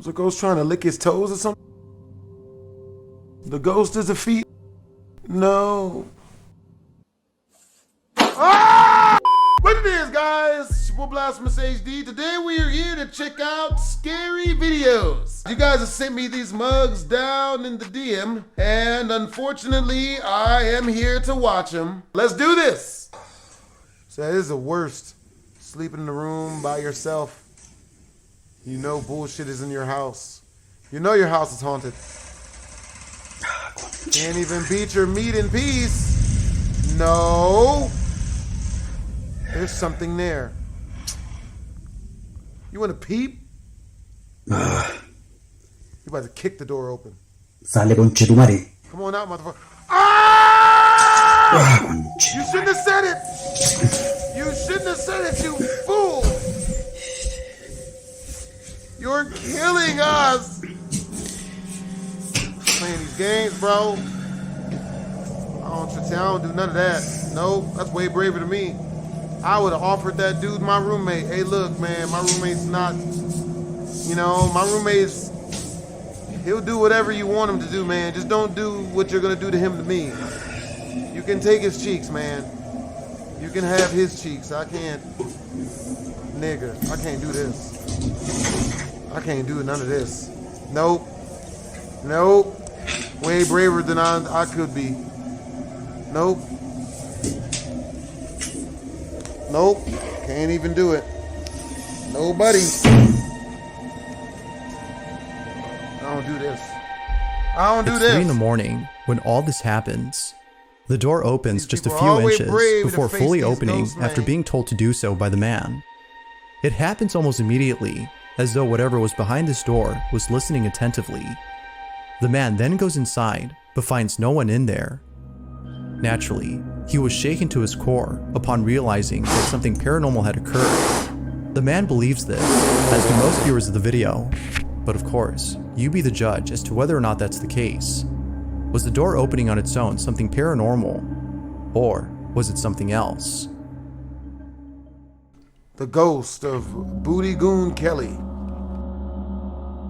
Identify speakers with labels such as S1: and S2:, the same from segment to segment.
S1: Was the ghost trying to lick his toes or something? The ghost is a feet? No. Ah! What it is, guys? It's your boy Blasphemous HD. Today we are here to check out scary videos. You guys have sent me these mugs down in the DM, and unfortunately, I am here to watch them. Let's do this. So that is the worst. Sleeping in the room by yourself. You know bullshit is in your house. You know your house is haunted. Can't even beat your meat in peace. No. There's something there. You want to peep? You about to kick the door open.
S2: Sale conche tu madre.
S1: Come on out, motherfucker. Ah! You shouldn't have said it. You shouldn't have said it, you fool. You're killing us. Playing these games, bro. I don't do none of that. Nope, that's way braver than me. I would have offered that dude, my roommate, hey, look, man, my roommate's not, you know, my roommate's, he'll do whatever you want him to do, man. Just don't do what you're going to do to him to me. You can take his cheeks, man. You can have his cheeks. I can't, nigga, I can't do this. I can't do none of this. Nope. Nope. Way braver than I could be. Nope. Nope. Can't even do it. Nobody. I don't do this. I don't do this.
S3: It's 3 in the morning when all this happens. The door opens just a few inches before fully opening after being told to do so by the man. It happens almost immediately, as though whatever was behind this door was listening attentively. The man then goes inside, but finds no one in there. Naturally, he was shaken to his core upon realizing that something paranormal had occurred. The man believes this, as do most viewers of the video. But of course, you be the judge as to whether or not that's the case. Was the door opening on its own something paranormal? Or was it something else?
S1: The ghost of Booty Goon Kelly.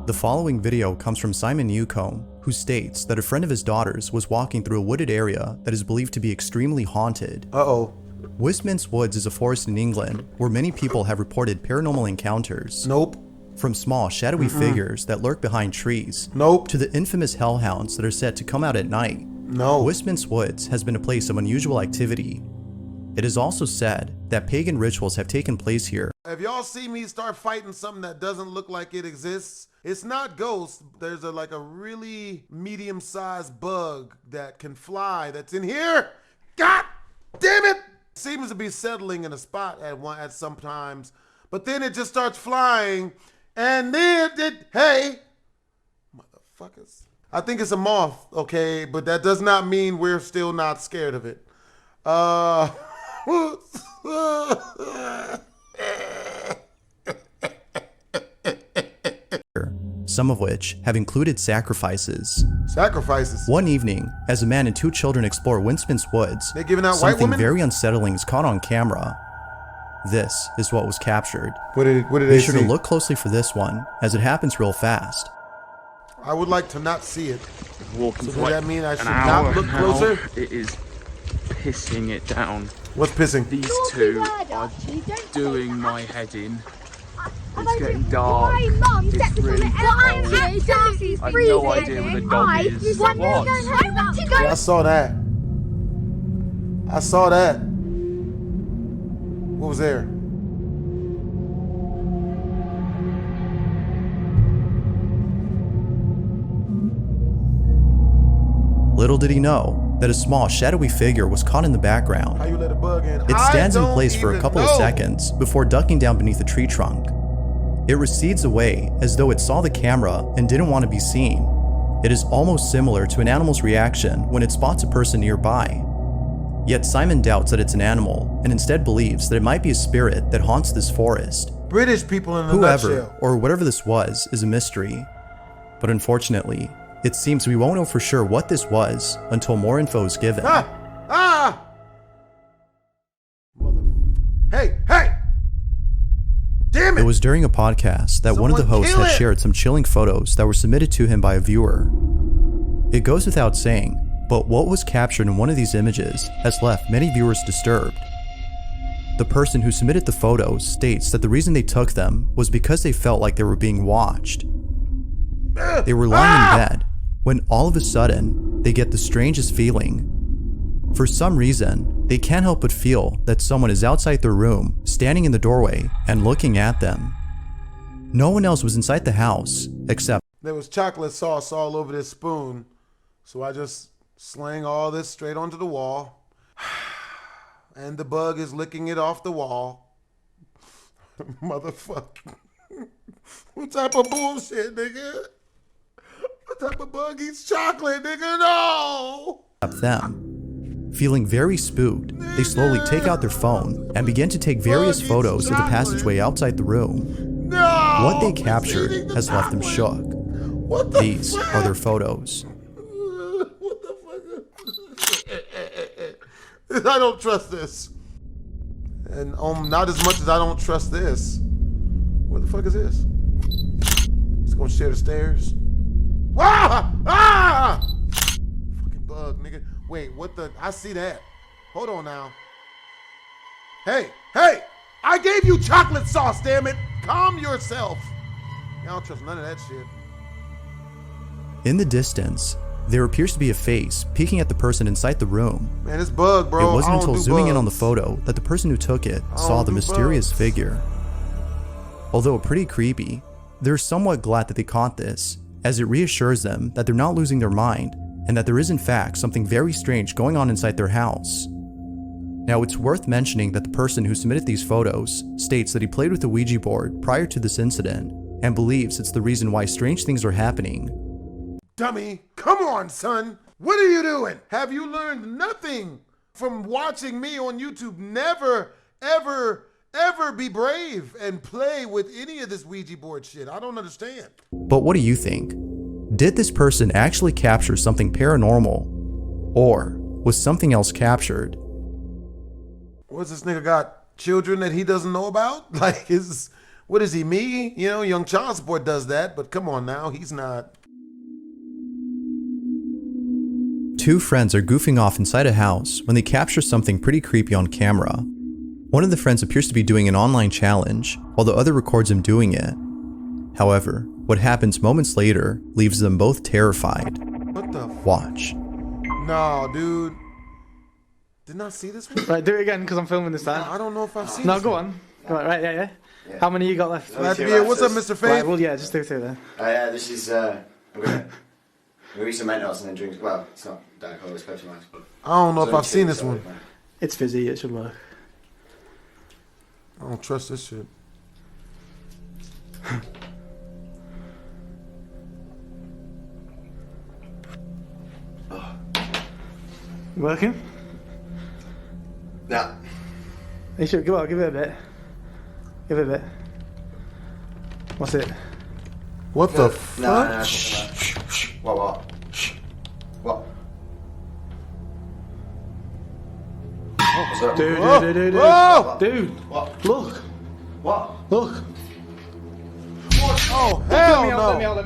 S3: The following video comes from Simon Newcomb, who states that a friend of his daughter's was walking through a wooded area that is believed to be extremely haunted.
S1: Uh-oh.
S3: Wisman's Woods is a forest in England where many people have reported paranormal encounters.
S1: Nope.
S3: From small, shadowy figures that lurk behind trees,
S1: nope,
S3: to the infamous hellhounds that are said to come out at night.
S1: No.
S3: Wisman's Woods has been a place of unusual activity. It is also said that pagan rituals have taken place here.
S1: If y'all see me start fighting something that doesn't look like it exists, it's not ghosts. There's like a really medium-sized bug that can fly that's in here. God damn it! Seems to be settling in a spot at sometimes, but then it just starts flying, and then hey, motherfuckers. I think it's a moth, okay, but that does not mean we're still not scared of it.
S3: Some of which have included sacrifices.
S1: Sacrifices?
S3: One evening, as a man and 2 children explore Wisman's Woods,
S1: they're giving out white women?
S3: Something very unsettling is caught on camera. This is what was captured.
S1: What did they
S3: Be
S1: see?
S3: sure to look closely for this one, as it happens real fast.
S1: I would like to not see it.
S4: Walking
S1: so does that mean I should
S4: not
S1: look closer?
S4: It is pissing it down.
S1: What's pissing?
S4: These two are doing my head in. It's getting dark. It's really cold. I have no idea where the dog is. What?
S1: Yeah, I saw that. I saw that. What was there?
S3: Little did he know that a small shadowy figure was caught in the background.
S1: How you let a bug in?
S3: It stands in place for a couple of seconds before ducking down beneath a tree trunk. It recedes away as though it saw the camera and didn't want to be seen. It is almost similar to an animal's reaction when it spots a person nearby. Yet Simon doubts that it's an animal and instead believes that it might be a spirit that haunts this forest.
S1: British people in a
S3: Whoever
S1: nutshell.
S3: or whatever this was is a mystery. But unfortunately, it seems we won't know for sure what this was until more info is given.
S1: Hey! Damn it!
S3: It was was during a podcast that one of the hosts had shared some chilling photos that were submitted to him by a viewer. It goes without saying, but what was captured in one of these images has left many viewers disturbed. The person who submitted the photos states that the reason they took them was because they felt like they were being watched. They were lying in bed when all of a sudden they get the strangest feeling. For some reason, they can't help but feel that someone is outside their room, standing in the doorway and looking at them. No one else was inside the house except
S1: there was chocolate sauce all over this spoon, so I just slang all this straight onto the wall. And the bug is licking it off the wall. Motherfucker. What type of bullshit, nigga? What type of bug eats chocolate, nigga? No!
S3: them. Feeling very spooked, they slowly take out their phone and begin to take various photos of the passageway outside the room.
S1: No!
S3: What they captured has left them shook. These are their photos.
S1: What the fuck? I don't trust this. And not as much as I don't trust this. What the fuck is this? It's gonna share the stairs. Ah! Ah! Fucking bug, nigga. Wait, what the? I see that. Hold on now. Hey, hey! I gave you chocolate sauce, damn it! Calm yourself. I don't trust none of that shit.
S3: In the distance, there appears to be a face peeking at the person inside the room.
S1: Man, it's bug, bro.
S3: It wasn't until zooming in on the photo that the person who took it saw the mysterious figure. Although pretty creepy, they're somewhat glad that they caught this, as it reassures them that they're not losing their mind and that there is in fact something very strange going on inside their house. Now, it's worth mentioning that the person who submitted these photos states that he played with the Ouija board prior to this incident and believes it's the reason why strange things are happening.
S1: Dummy, come on, son. What are you doing? Have you learned nothing from watching me on YouTube? Never, ever, ever be brave and play with any of this Ouija board shit. I don't understand.
S3: But what do you think? Did this person actually capture something paranormal? Or was something else captured?
S1: What's this nigga got? Children that he doesn't know about? Like, what is he, me? You know, Young Child Support does that, but come on now, he's not.
S3: Two friends are goofing off inside a house when they capture something pretty creepy on camera. One of the friends appears to be doing an online challenge, while the other records him doing it. However, what happens moments later leaves them both terrified.
S1: What the
S3: Watch.
S1: No, dude. Did not see this one?
S5: Right, do it again because I'm filming this time.
S1: I don't know if I've seen
S5: No,
S1: this
S5: go
S1: one.
S5: on. Go on, right, yeah. How many you got left?
S1: What's up, Mr. Faith?
S5: Right, well, yeah, just do two then.
S6: Yeah, this is, I'm gonna eat some Mentos and then drink, well, it's not Diet Cola, it's Pepsi Max.
S1: I don't know if I've seen this one.
S5: It's fizzy, it should work.
S1: I don't trust this shit.
S5: Working?
S6: Nah.
S5: You should, go on, give it a bit. Give it a bit. What's it?
S1: What the
S6: No.
S1: fuck?
S6: What? What? What's up?
S5: Dude.
S1: Whoa!
S5: Dude,
S6: What?
S5: look.
S6: What?
S5: Look.
S1: Oh, hell no.
S5: Let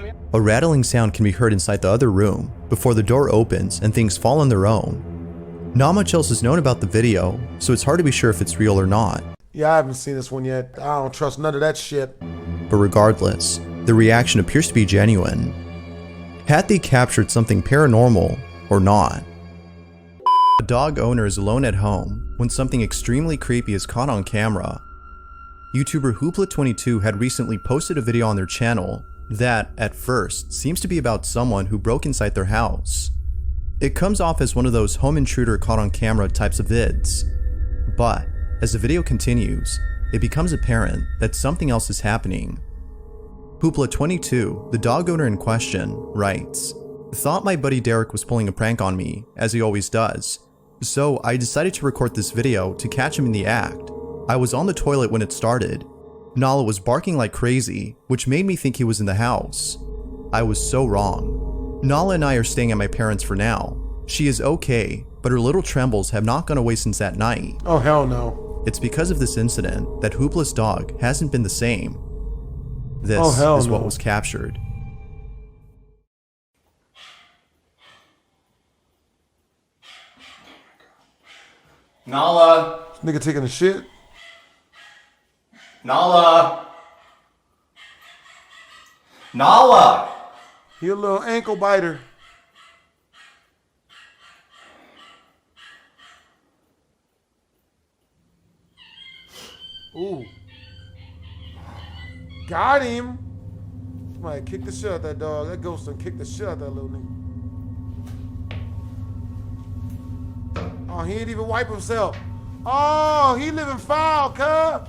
S5: me out.
S3: A rattling sound can be heard inside the other room before the door opens and things fall on their own. Not much else is known about the video, so it's hard to be sure if it's real or not.
S1: Yeah, I haven't seen this one yet. I don't trust none of that shit.
S3: But regardless, the reaction appears to be genuine. Had they captured something paranormal or not? A dog owner is alone at home when something extremely creepy is caught on camera. YouTuber Hoopla22 had recently posted a video on their channel that, at first, seems to be about someone who broke inside their house. It comes off as one of those home intruder caught on camera types of vids. But, as the video continues, it becomes apparent that something else is happening. Hoopla22, the dog owner in question, writes, "Thought my buddy Derek was pulling a prank on me, as he always does. So I decided to record this video to catch him in the act. I was on the toilet when it started. Nala was barking like crazy, which made me think he was in the house. I was so wrong. Nala and I are staying at my parents' for now. She is okay, but her little trembles have not gone away since that night.
S1: Oh, hell no.
S3: it's because of this incident that Hoopla's dog hasn't been the same. This
S1: hell
S3: is
S1: no.
S3: what was captured.
S6: Nala!
S1: Nigga taking a shit.
S6: Nala! Nala!
S1: He a little ankle biter. Ooh. Got him. Somebody kicked the shit out that dog. That ghost done kicked the shit out that little nigga. Oh, he ain't even wipe himself. Oh, he living foul, cuz.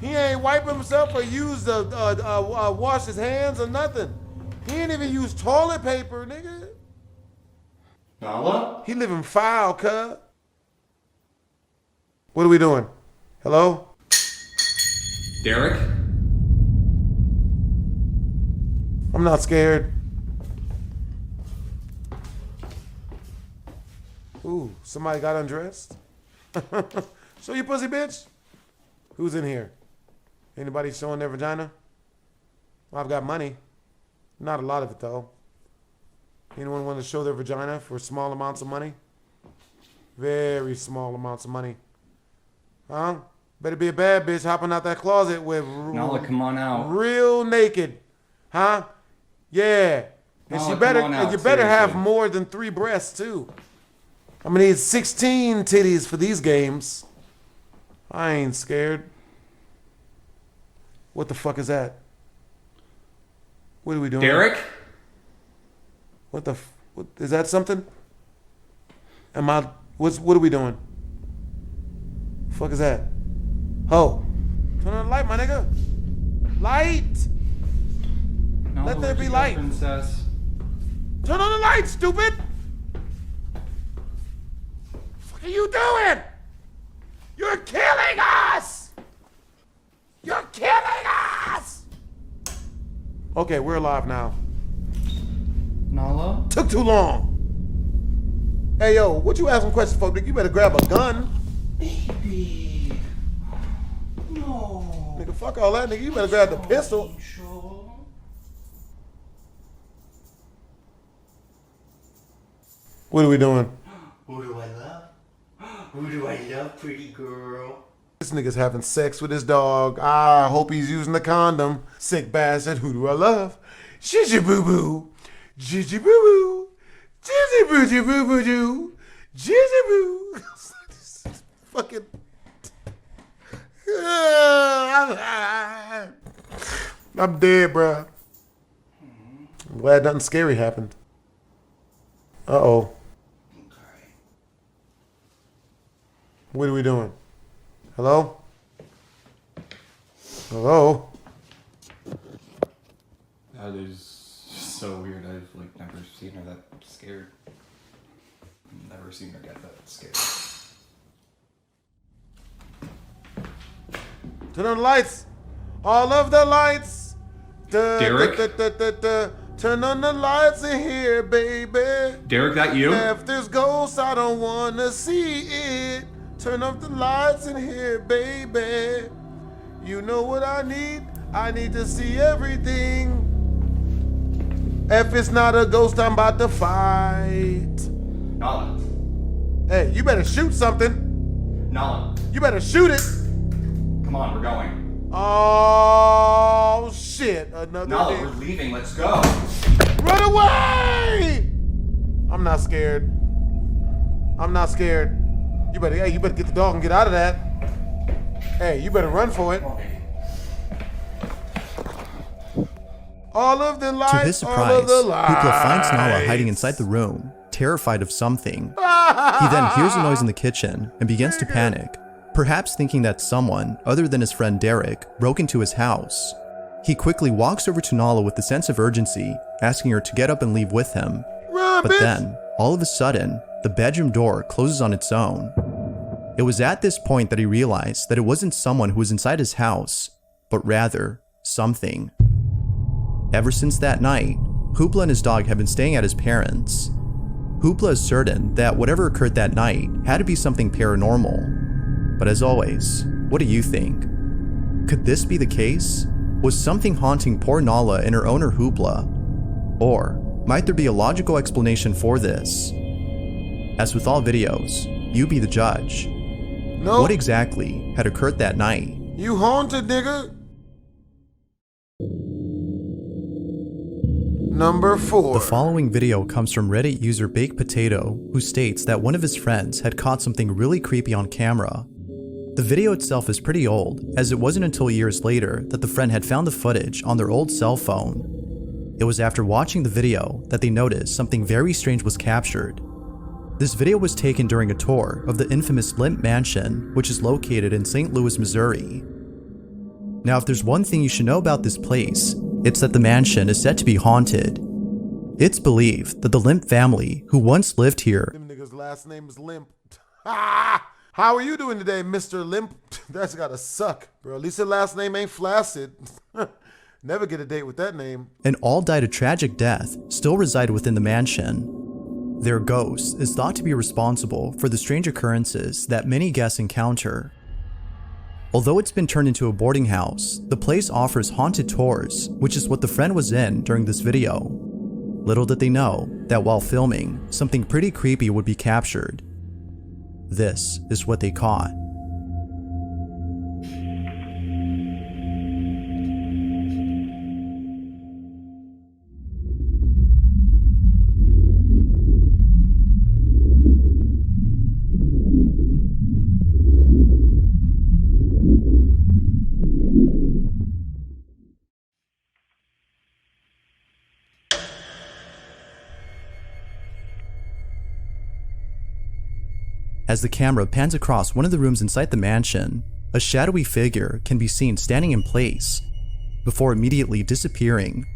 S1: He ain't wiping himself or used wash his hands or nothing. He ain't even used toilet paper, nigga.
S6: Nala?
S1: He living foul, cuz. What are we doing? Hello?
S6: Derek?
S1: I'm not scared. Ooh, somebody got undressed? Show your pussy, bitch. Who's in here? Anybody showing their vagina? Well, I've got money. Not a lot of it, though. Anyone want to show their vagina for small amounts of money? Very small amounts of money. Huh? Better be a bad bitch hopping out that closet with
S6: Nala, come on out.
S1: real naked. Huh? Yeah. And
S6: Nala,
S1: she better
S6: come on out,
S1: and you better have
S6: seriously.
S1: more than 3 breasts too. I'm gonna need 16 titties for these games. I ain't scared. What the fuck is that? What are we doing?
S6: Derek?
S1: What is that something? What are we doing? Fuck is that? Ho. Turn on the light, my nigga. Light.
S6: Nala,
S1: Let there
S6: where'd
S1: be
S6: you go,
S1: light.
S6: Princess?
S1: Turn on the light, stupid. What are you doing? You're killing us. You're killing us. Okay, we're alive now.
S6: Nala?
S1: Took too long. Hey, yo, what you asking questions for, nigga? You better grab a gun.
S2: Baby. No.
S1: Nigga, fuck all that, nigga. You better grab the pistol.
S2: Angel.
S1: What are we doing?
S2: Who do I love? Who do I love, pretty girl?
S1: This nigga's having sex with his dog. I hope he's using the condom. Sick bastard. Who do I love? Gigi boo boo. Gigi boo boo. Gigi boo boo boo boo. Gigi boo. Fucking. I'm dead, bruh. I'm glad nothing scary happened. Uh-oh. What are we doing? Hello? Hello?
S7: That is so weird. I've like never seen her that scared. Never seen her get that scared.
S1: Turn on the lights. All of the lights.
S7: Derek?
S1: Turn on the lights in here, baby.
S7: Derek, that you?
S1: If there's ghosts, I don't want to see it. Turn off the lights in here, baby. You know what I need? I need to see everything. If it's not a ghost, I'm about to fight.
S7: Nala.
S1: Hey, you better shoot something.
S7: Nala.
S1: You better shoot it.
S7: Come on, we're going.
S1: Oh, shit. Another
S7: Nala,
S1: day.
S7: we're leaving. Let's go.
S1: Run away! I'm not scared. I'm not scared. You better get the dog and get out of that. Hey, you better run for it. All of the lights.
S3: To his surprise,
S1: all of the lights.
S3: Hoopla finds Nala hiding inside the room, terrified of something. He then hears a noise in the kitchen and begins to panic, perhaps thinking that someone, other than his friend Derek, broke into his house. He quickly walks over to Nala with a sense of urgency, asking her to get up and leave with him.
S1: Run,
S3: But
S1: bitch.
S3: then, all of a sudden, the bedroom door closes on its own. It was at this point that he realized that it wasn't someone who was inside his house, but rather, something. Ever since that night, Hoopla and his dog have been staying at his parents'. Hoopla is certain that whatever occurred that night had to be something paranormal. But as always, what do you think? Could this be the case? Was something haunting poor Nala and her owner Hoopla? Or might there be a logical explanation for this? As with all videos, you be the judge.
S1: Nope.
S3: What exactly had occurred that night?
S1: You haunted, nigga. Number 4.
S3: The following video comes from Reddit user Baked Potato, who states that one of his friends had caught something really creepy on camera. The video itself is pretty old, as it wasn't until years later that the friend had found the footage on their old cell phone. It was after watching the video that they noticed something very strange was captured. This video was taken during a tour of the infamous Lemp mansion, which is located in St. Louis, Missouri. Now, if there's one thing you should know about this place, it's that the mansion is said to be haunted. It's believed that the Lemp family, who once lived here,
S1: Them niggas' last name is Lemp. Ah! How are you doing today, Mr. Lemp? That's gotta suck, bro. At least your last name ain't Flaccid. Never get a date with that name.
S3: and all died a tragic death, still reside within the mansion. Their ghost is thought to be responsible for the strange occurrences that many guests encounter. Although it's been turned into a boarding house, the place offers haunted tours, which is what the friend was in during this video. Little did they know that while filming, something pretty creepy would be captured. This is what they caught. As the camera pans across one of the rooms inside the mansion, a shadowy figure can be seen standing in place, before immediately disappearing.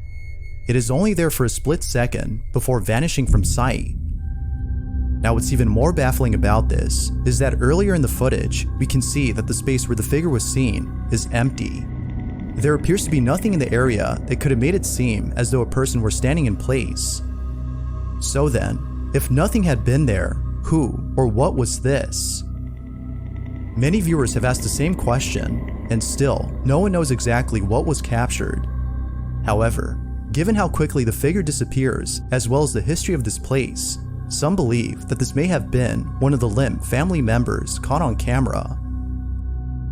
S3: It is only there for a split second before vanishing from sight. Now, what's even more baffling about this is that earlier in the footage, we can see that the space where the figure was seen is empty. There appears to be nothing in the area that could have made it seem as though a person were standing in place. So then, if nothing had been there, who or what was this? Many viewers have asked the same question, and still, no one knows exactly what was captured. However, given how quickly the figure disappears, as well as the history of this place, some believe that this may have been one of the Lemp family members caught on camera.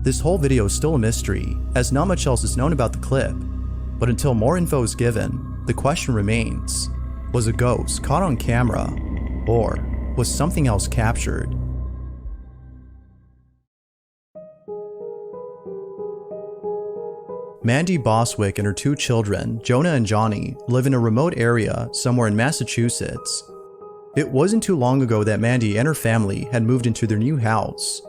S3: This whole video is still a mystery, as not much else is known about the clip, but until more info is given, the question remains: was a ghost caught on camera, or was something else captured? Mandy Boswick and her 2 children, Jonah and Johnny, live in a remote area somewhere in Massachusetts. It wasn't too long ago that Mandy and her family had moved into their new house.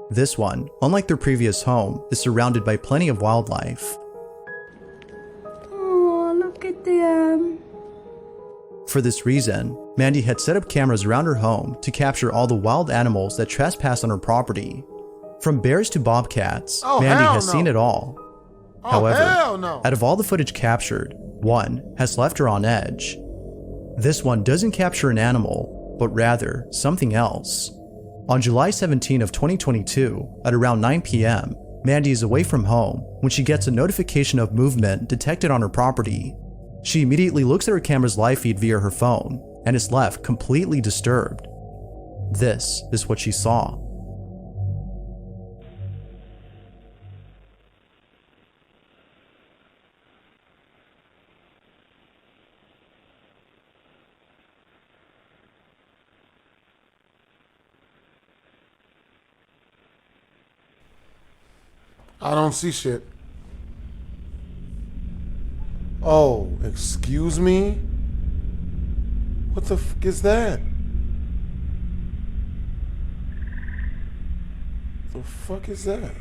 S3: This one, unlike their previous home, is surrounded by plenty of wildlife.
S8: Oh, look at them.
S3: For this reason, Mandy had set up cameras around her home to capture all the wild animals that trespass on her property. From bears to bobcats, Mandy has seen it all. However, out of all the footage captured, one has left her on edge. This one doesn't capture an animal, but rather something else. On July 17 of 2022, at around 9 p.m., Mandy is away from home when she gets a notification of movement detected on her property. She immediately looks at her camera's live feed via her phone and is left completely disturbed. This is what she saw.
S1: I don't see shit. Oh, excuse me? What the fuck is that? The fuck is that?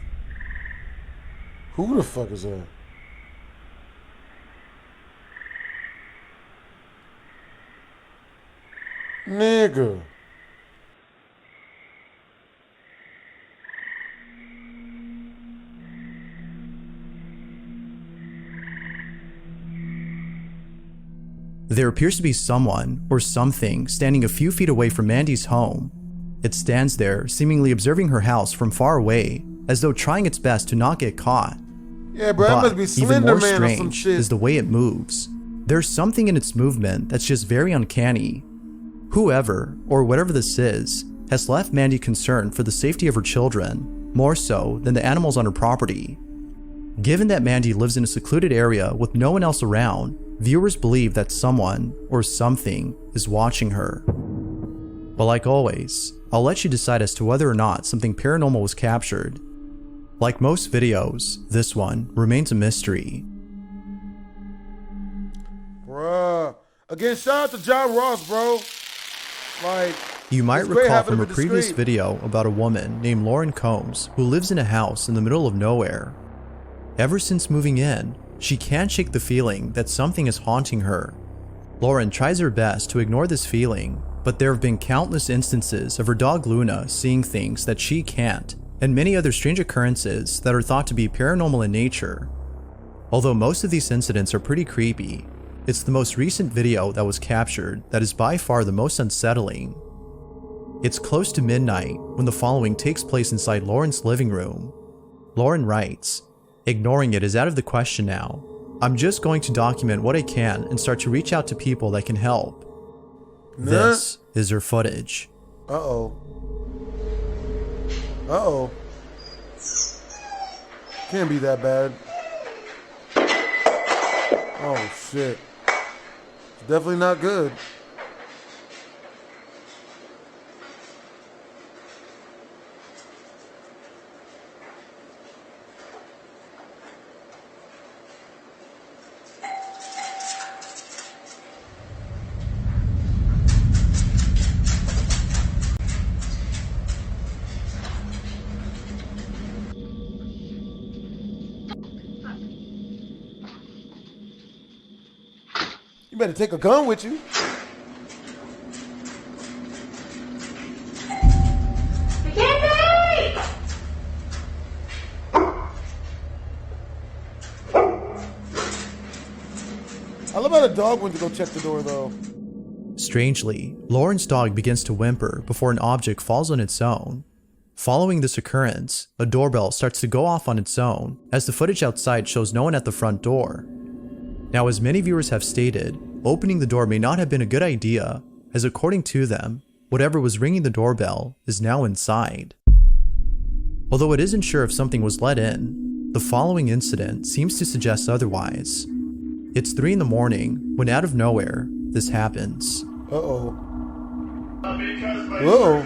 S1: Who the fuck is that? Nigga.
S3: There appears to be someone or something standing a few feet away from Mandy's home. It stands there, seemingly observing her house from far away, as though trying its best to not get caught.
S1: Yeah, bro, that
S3: But
S1: must be
S3: even
S1: Slender
S3: more
S1: Man or some
S3: strange
S1: shit.
S3: is the way it moves. There's something in its movement that's just very uncanny. Whoever, or whatever this is, has left Mandy concerned for the safety of her children, more so than the animals on her property. Given that Mandy lives in a secluded area with no one else around, viewers believe that someone, or something, is watching her. But like always, I'll let you decide as to whether or not something paranormal was captured. Like most videos, this one remains a mystery.
S1: Bruh. Again, shout out to John Ross, bro. Like,
S3: You might
S1: it's great
S3: recall
S1: having
S3: from a
S1: him
S3: previous
S1: discreet.
S3: video about a woman named Lauren Combs who lives in a house in the middle of nowhere. Ever since moving in, she can't shake the feeling that something is haunting her. Lauren tries her best to ignore this feeling, but there have been countless instances of her dog Luna seeing things that she can't, and many other strange occurrences that are thought to be paranormal in nature. Although most of these incidents are pretty creepy, it's the most recent video that was captured that is by far the most unsettling. It's close to midnight when the following takes place inside Lauren's living room. Lauren writes, "Ignoring it is out of the question now. I'm just going to document what I can and start to reach out to people that can help." This is her footage.
S1: Uh-oh. Uh-oh. Can't be that bad. Oh, shit. It's definitely not good. You better take a gun with you. I love how the dog went to go check the door, though.
S3: Strangely, Lauren's dog begins to whimper before an object falls on its own. Following this occurrence, a doorbell starts to go off on its own, as the footage outside shows no one at the front door. Now, as many viewers have stated, opening the door may not have been a good idea, as according to them, whatever was ringing the doorbell is now inside. Although it isn't sure if something was let in, the following incident seems to suggest otherwise. It's 3 in the morning when out of nowhere, this happens.
S1: Uh-oh. Whoa.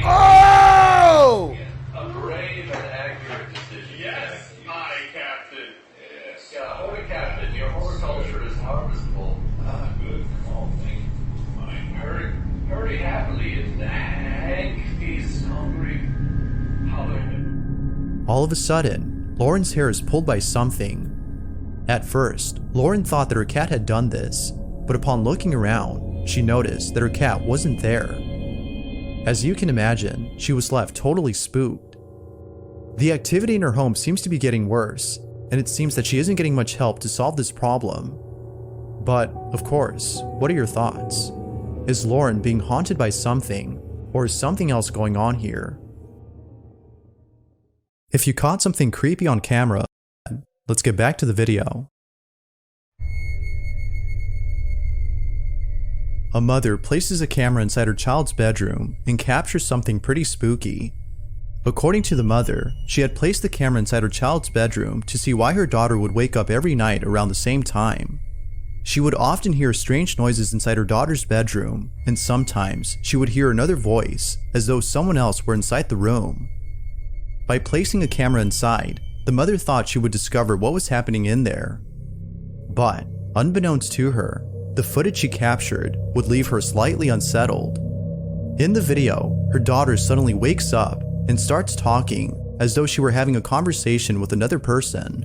S1: Oh!
S9: A brave and accurate decision. Yes, aye, Captain. Yes. Holy Captain, your horticulture is harvestable. Ah, good. Oh, thank you. Hurry happily, and Hank is hungry. Hallelujah.
S3: All of a sudden, Lauren's hair is pulled by something. At first, Lauren thought that her cat had done this, but upon looking around, she noticed that her cat wasn't there. As you can imagine, she was left totally spooked. The activity in her home seems to be getting worse, and it seems that she isn't getting much help to solve this problem. But, of course, what are your thoughts? Is Lauren being haunted by something, or is something else going on here? If you caught something creepy on camera, let's get back to the video. A mother places a camera inside her child's bedroom and captures something pretty spooky. According to the mother, she had placed the camera inside her child's bedroom to see why her daughter would wake up every night around the same time. She would often hear strange noises inside her daughter's bedroom, and sometimes she would hear another voice, as though someone else were inside the room. By placing a camera inside, the mother thought she would discover what was happening in there. But, unbeknownst to her, the footage she captured would leave her slightly unsettled. In the video, her daughter suddenly wakes up and starts talking as though she were having a conversation with another person.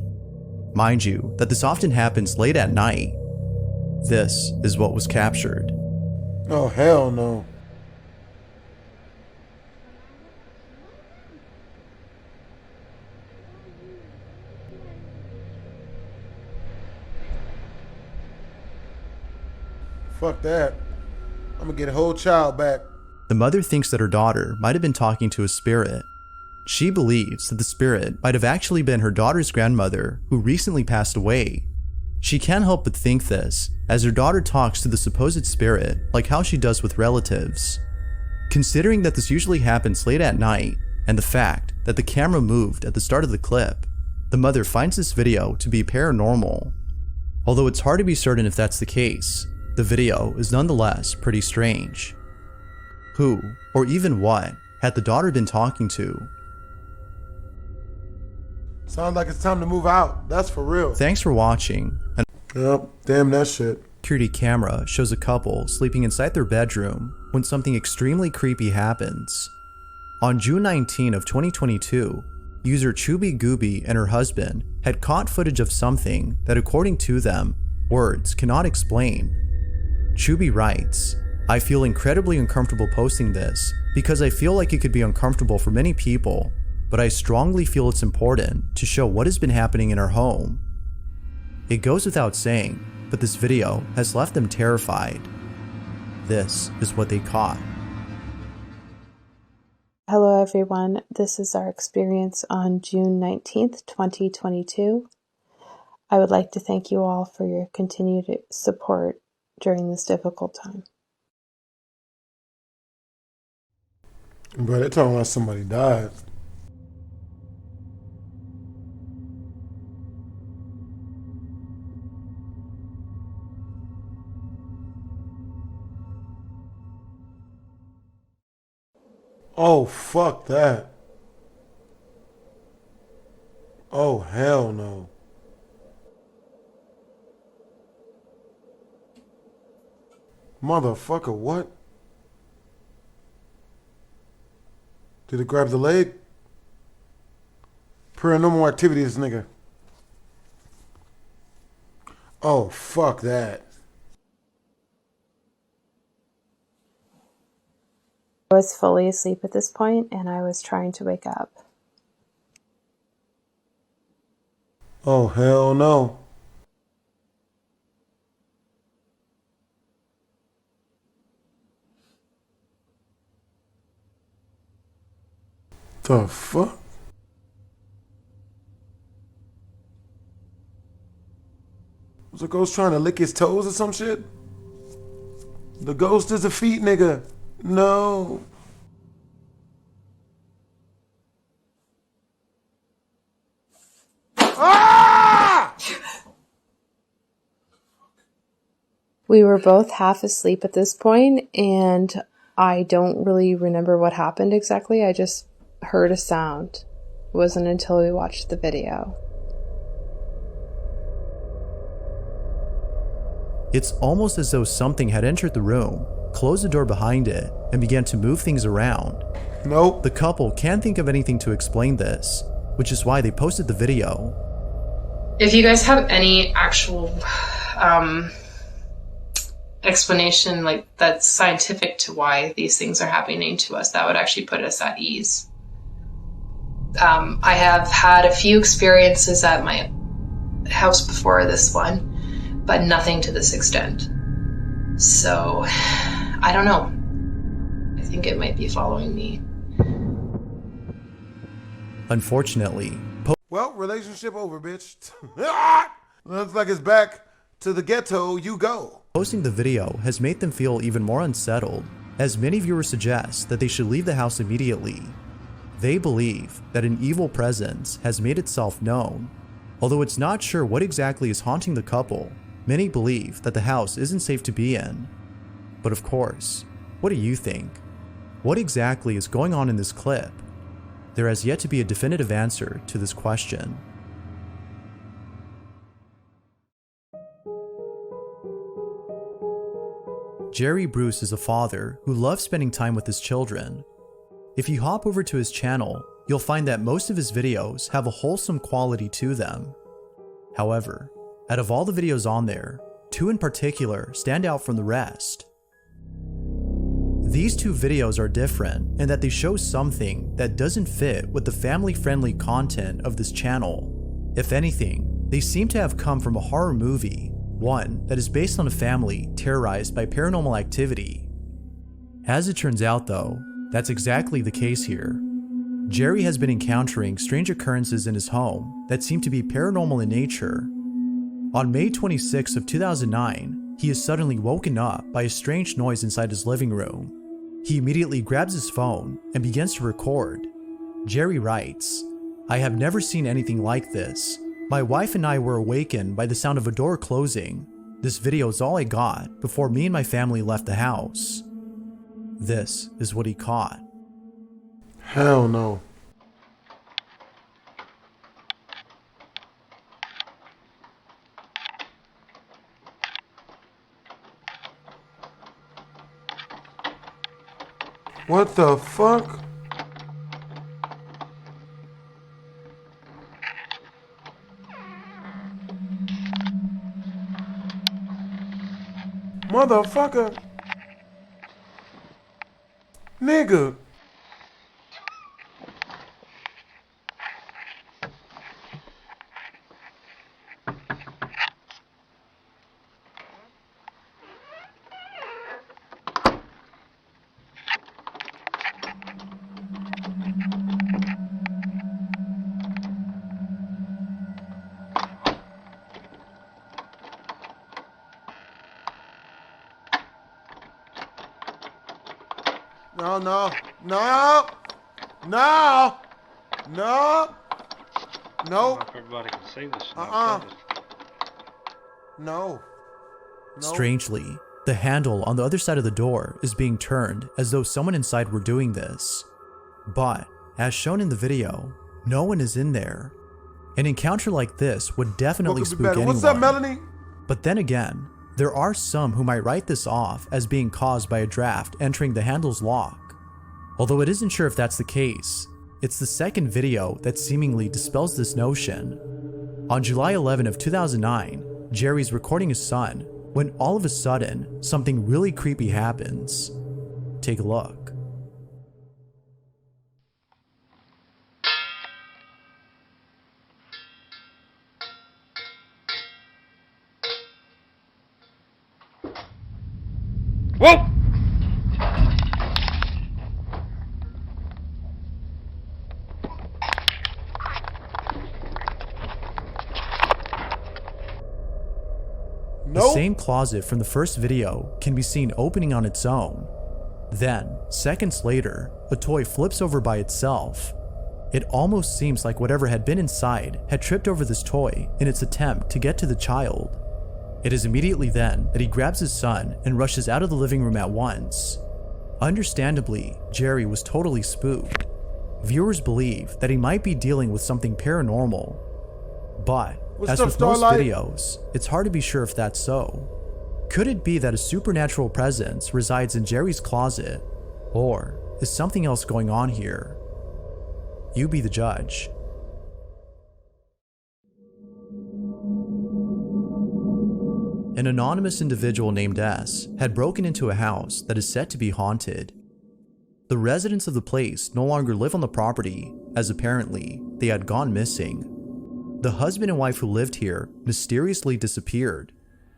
S3: Mind you, that this often happens late at night. This is what was captured.
S1: Oh, hell no. Fuck that. I'm gonna get a whole child back.
S3: The mother thinks that her daughter might have been talking to a spirit. She believes that the spirit might have actually been her daughter's grandmother who recently passed away. She can't help but think this as her daughter talks to the supposed spirit like how she does with relatives. Considering that this usually happens late at night and the fact that the camera moved at the start of the clip, the mother finds this video to be paranormal. Although it's hard to be certain if that's the case, the video is nonetheless pretty strange. Who, or even what, had the daughter been talking to?
S1: Sounds like it's time to move out. That's for real.
S3: Thanks for watching.
S1: Yep, damn that shit.
S3: Security camera shows a couple sleeping inside their bedroom when something extremely creepy happens. On June 19 of 2022, user Chubby Gooby and her husband had caught footage of something that, according to them, words cannot explain. Chubby writes, "I feel incredibly uncomfortable posting this because I feel like it could be uncomfortable for many people, but I strongly feel it's important to show what has been happening in our home." It goes without saying, but this video has left them terrified. This is what they caught.
S8: Hello everyone, this is our experience on June 19th, 2022. I would like to thank you all for your continued support during this difficult time.
S1: Bro, they're talking like somebody died. Oh, fuck that. Oh, hell no. Motherfucker, what? Did it grab the leg? Paranormal activity, this nigga. Oh, fuck that.
S8: I was fully asleep at this point and I was trying to wake up.
S1: Oh, hell no. The fuck? Was the ghost trying to lick his toes or some shit? The ghost is a feet nigga. No. Ah!
S8: We were both half asleep at this point, and I don't really remember what happened exactly. I just heard a sound. It wasn't until we watched the video.
S3: It's almost as though something had entered the room, closed the door behind it, and began to move things around.
S1: Nope.
S3: The couple can't think of anything to explain this, which is why they posted the video.
S10: If you guys have any actual explanation like that's scientific to why these things are happening to us, that would actually put us at ease. I have had a few experiences at my house before this one, but nothing to this extent. So, I don't know. I think it might be following me.
S3: Unfortunately,
S1: well, relationship over, bitch. Looks like it's back to the ghetto you go.
S3: Posting the video has made them feel even more unsettled, as many viewers suggest that they should leave the house immediately. They believe that an evil presence has made itself known. Although it's not sure what exactly is haunting the couple, many believe that the house isn't safe to be in. But of course, what do you think? What exactly is going on in this clip? There has yet to be a definitive answer to this question. Jerry Bruce is a father who loves spending time with his children. If you hop over to his channel, you'll find that most of his videos have a wholesome quality to them. However, out of all the videos on there, two in particular stand out from the rest. These two videos are different in that they show something that doesn't fit with the family-friendly content of this channel. If anything, they seem to have come from a horror movie, one that is based on a family terrorized by paranormal activity. As it turns out though, that's exactly the case here. Jerry has been encountering strange occurrences in his home that seem to be paranormal in nature. On May 26 of 2009, he is suddenly woken up by a strange noise inside his living room. He immediately grabs his phone and begins to record. Jerry writes, "I have never seen anything like this. My wife and I were awakened by the sound of a door closing. This video is all I got before me and my family left the house." This is what he caught.
S1: Hell no. What the fuck? Motherfucker. Nigga. No, no, no, no, no, no.
S11: Everybody can see this.
S1: No.
S3: Strangely, the handle on the other side of the door is being turned as though someone inside were doing this. But, as shown in the video, no one is in there. An encounter like this would definitely spook anyone.
S1: What's up, Melanie?
S3: But then again, there are some who might write this off as being caused by a draft entering the handle's lock. Although it isn't sure if that's the case, it's the second video that seemingly dispels this notion. On July 11 of 2009, Jerry's recording his son when all of a sudden, something really creepy happens. Take a look.
S11: Whoa!
S3: The same closet from the first video can be seen opening on its own. Then, seconds later, a toy flips over by itself. It almost seems like whatever had been inside had tripped over this toy in its attempt to get to the child. It is immediately then that he grabs his son and rushes out of the living room at once. Understandably, Jerry was totally spooked. Viewers believe that he might be dealing with something paranormal. But, as with most videos, it's hard to be sure if that's so. Could it be that a supernatural presence resides in Jerry's closet? Or is something else going on here? You be the judge. An anonymous individual named S had broken into a house that is said to be haunted. The residents of the place no longer live on the property, as apparently they had gone missing. The husband and wife who lived here mysteriously disappeared.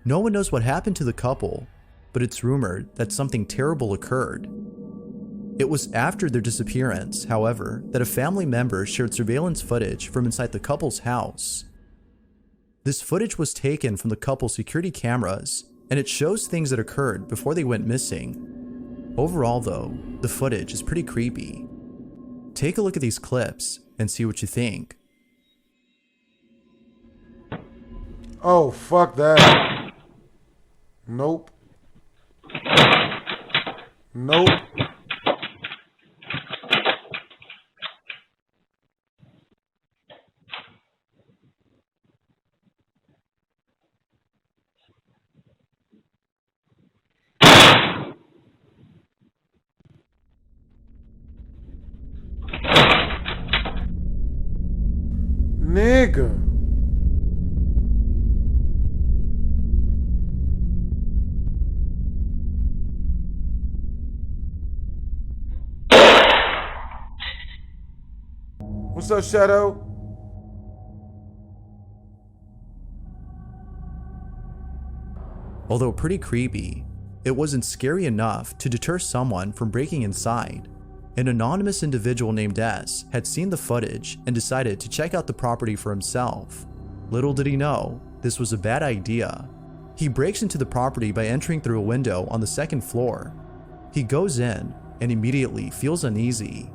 S3: No one knows what happened to the couple, but it's rumored that something terrible occurred. It was after their disappearance, however, that a family member shared surveillance footage from inside the couple's house. This footage was taken from the couple's security cameras, and it shows things that occurred before they went missing. Overall though, the footage is pretty creepy. Take a look at these clips and see what you think.
S1: Oh, fuck that. Nope. Nope. Nigga. What's up, Shadow?
S3: Although pretty creepy, it wasn't scary enough to deter someone from breaking inside. An anonymous individual named S had seen the footage and decided to check out the property for himself. Little did he know, this was a bad idea. He breaks into the property by entering through a window on the second floor. He goes in and immediately feels uneasy.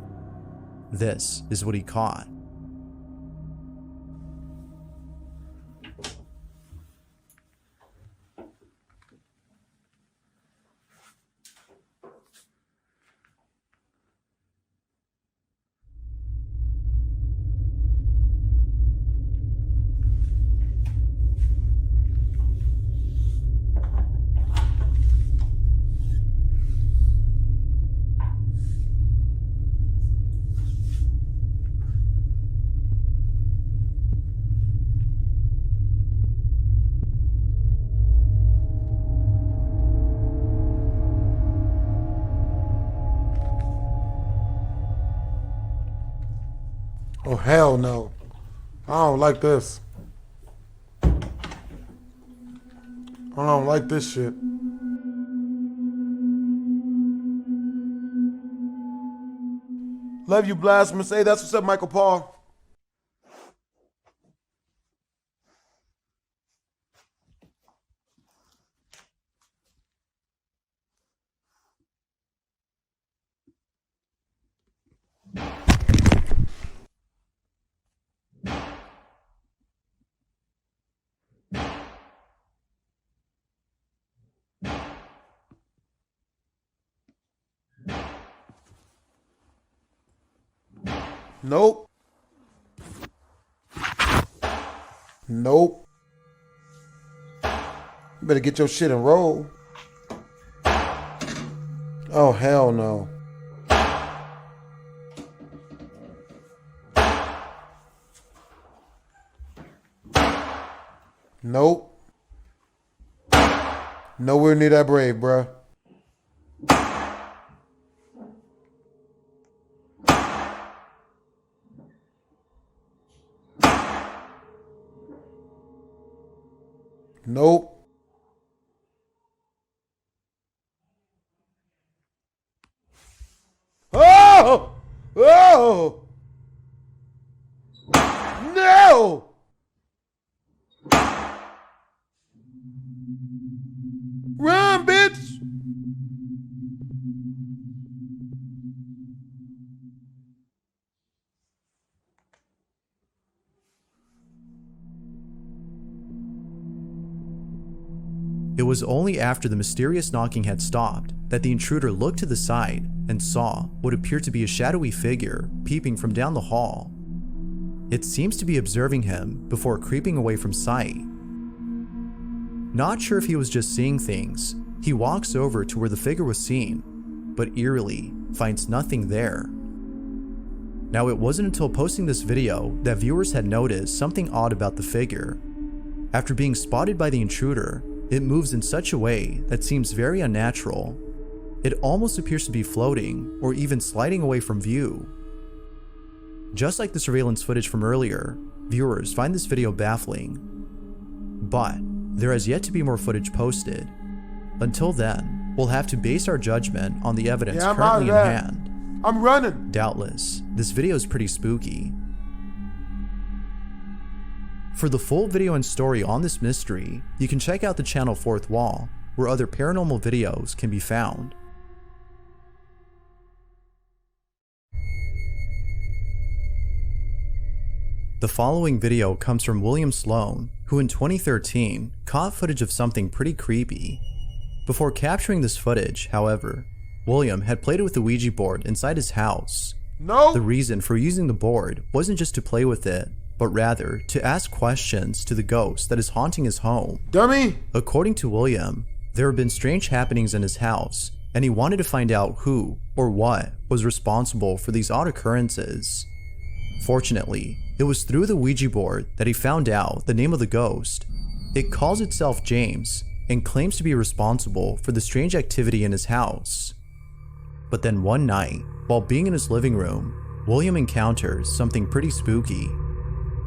S3: This is what he caught.
S1: Oh, hell no. I don't like this. I don't like this shit. Love you, Blasphemous. Hey, that's what's up, Michael Paul. Nope. Nope. You better get your shit and roll. Oh, hell no. Nope. Nowhere near that brave, bruh. Nope. Oh! Oh! No! Run, bitch!
S3: It was only after the mysterious knocking had stopped that the intruder looked to the side and saw what appeared to be a shadowy figure peeping from down the hall. It seems to be observing him before creeping away from sight. Not sure if he was just seeing things, he walks over to where the figure was seen, but eerily finds nothing there. Now, it wasn't until posting this video that viewers had noticed something odd about the figure. After being spotted by the intruder, it moves in such a way that seems very unnatural. It almost appears to be floating or even sliding away from view. Just like the surveillance footage from earlier, viewers find this video baffling. But there has yet to be more footage posted. Until then, we'll have to base our judgment on the evidence currently in hand.
S1: I'm running.
S3: Doubtless, this video is pretty spooky. For the full video and story on this mystery, you can check out the channel Fourth Wall, where other paranormal videos can be found. The following video comes from William Sloan, who in 2013 caught footage of something pretty creepy. Before capturing this footage, however, William had played with the Ouija board inside his house.
S1: No!
S3: The reason for using the board wasn't just to play with it, but rather to ask questions to the ghost that is haunting his home.
S1: Dummy!
S3: According to William, there have been strange happenings in his house, and he wanted to find out who or what was responsible for these odd occurrences. Fortunately, it was through the Ouija board that he found out the name of the ghost. It calls itself James and claims to be responsible for the strange activity in his house. But then one night, while being in his living room, William encounters something pretty spooky.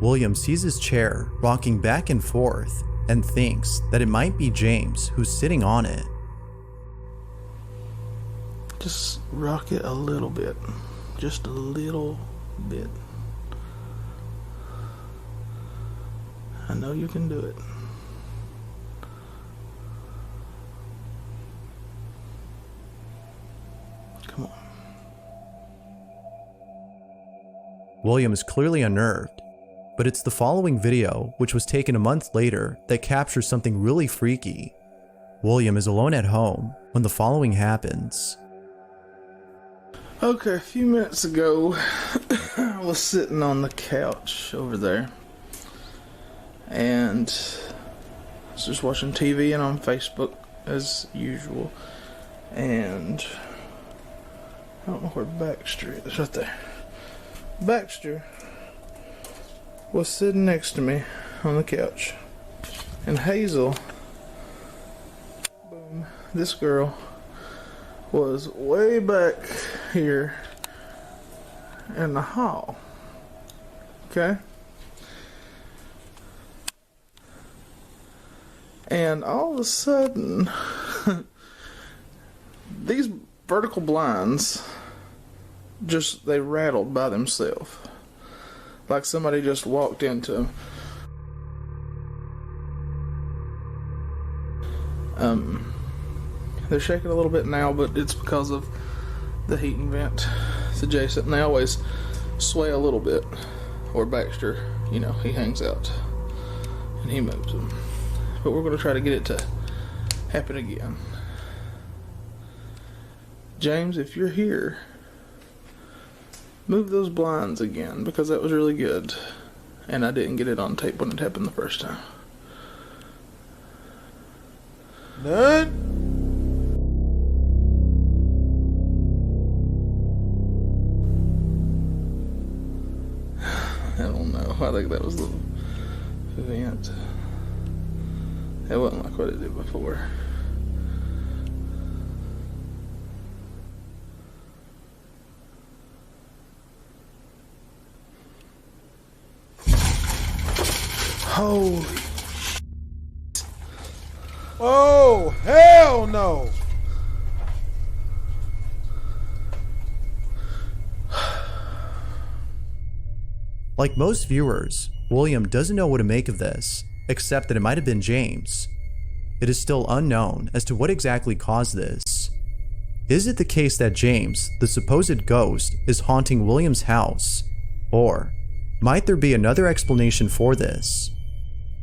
S3: William sees his chair rocking back and forth and thinks that it might be James who's sitting on it.
S5: Just rock it a little bit. Just a little bit. I know you can do it. Come on.
S3: William is clearly unnerved, but it's the following video, which was taken a month later, that captures something really freaky. William is alone at home when the following happens.
S5: Okay, a few minutes ago, I was sitting on the couch over there, and I was just watching TV and on Facebook as usual, and I don't know where Baxter is, right there. Baxter was sitting next to me on the couch, and Hazel, boom, this girl, was way back here in the hall. Okay? And all of a sudden, these vertical blinds they rattled by themselves. Like somebody just walked into them. They're shaking a little bit now, but it's because of the heating vent. It's adjacent, and they always sway a little bit. Or Baxter, he hangs out and he moves them. But we're going to try to get it to happen again. James, if you're here, move those blinds again, because that was really good. And I didn't get it on tape when it happened the first time.
S1: None?
S5: I don't know. I think that was the vent. It wasn't like what it did before. Holy.
S1: Oh, hell no.
S3: Like most viewers, William doesn't know what to make of this, except that it might have been James. It is still unknown as to what exactly caused this. Is it the case that James, the supposed ghost, is haunting William's house? Or might there be another explanation for this?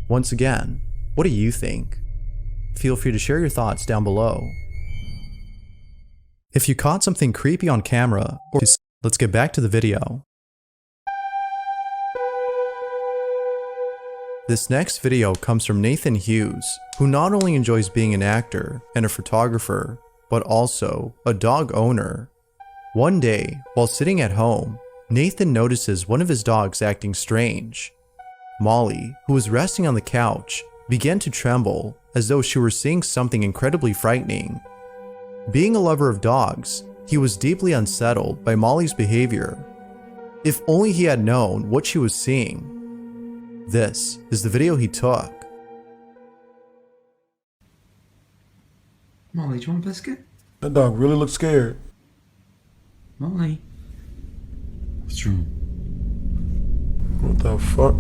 S3: Once again, what do you think? Feel free to share your thoughts down below. If you caught something creepy on camera, let's get back to the video. This next video comes from Nathan Hughes, who not only enjoys being an actor and a photographer, but also a dog owner. One day, while sitting at home, Nathan notices one of his dogs acting strange. Molly, who was resting on the couch, began to tremble as though she were seeing something incredibly frightening. Being a lover of dogs, he was deeply unsettled by Molly's behavior. If only he had known what she was seeing. This is the video he took.
S2: Molly, do you want a biscuit?
S1: That dog really looks scared.
S2: Molly. What's wrong?
S1: What the fuck?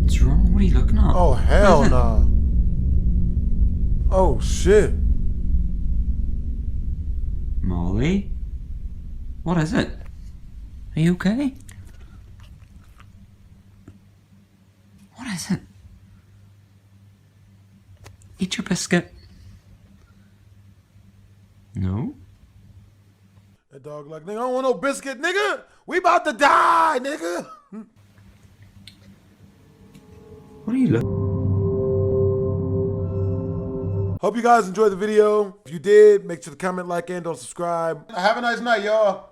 S2: What's wrong? What are you looking at?
S1: Oh, hell no. Oh, shit.
S2: Molly? What is it? Are you okay? What is it? Eat your biscuit. No?
S1: That dog like, nigga, I don't want no biscuit, nigga. We about to die, nigga.
S2: What are you looking?
S1: Hope you guys enjoyed the video. If you did, make sure to comment, like, and don't subscribe. Have a nice night, y'all.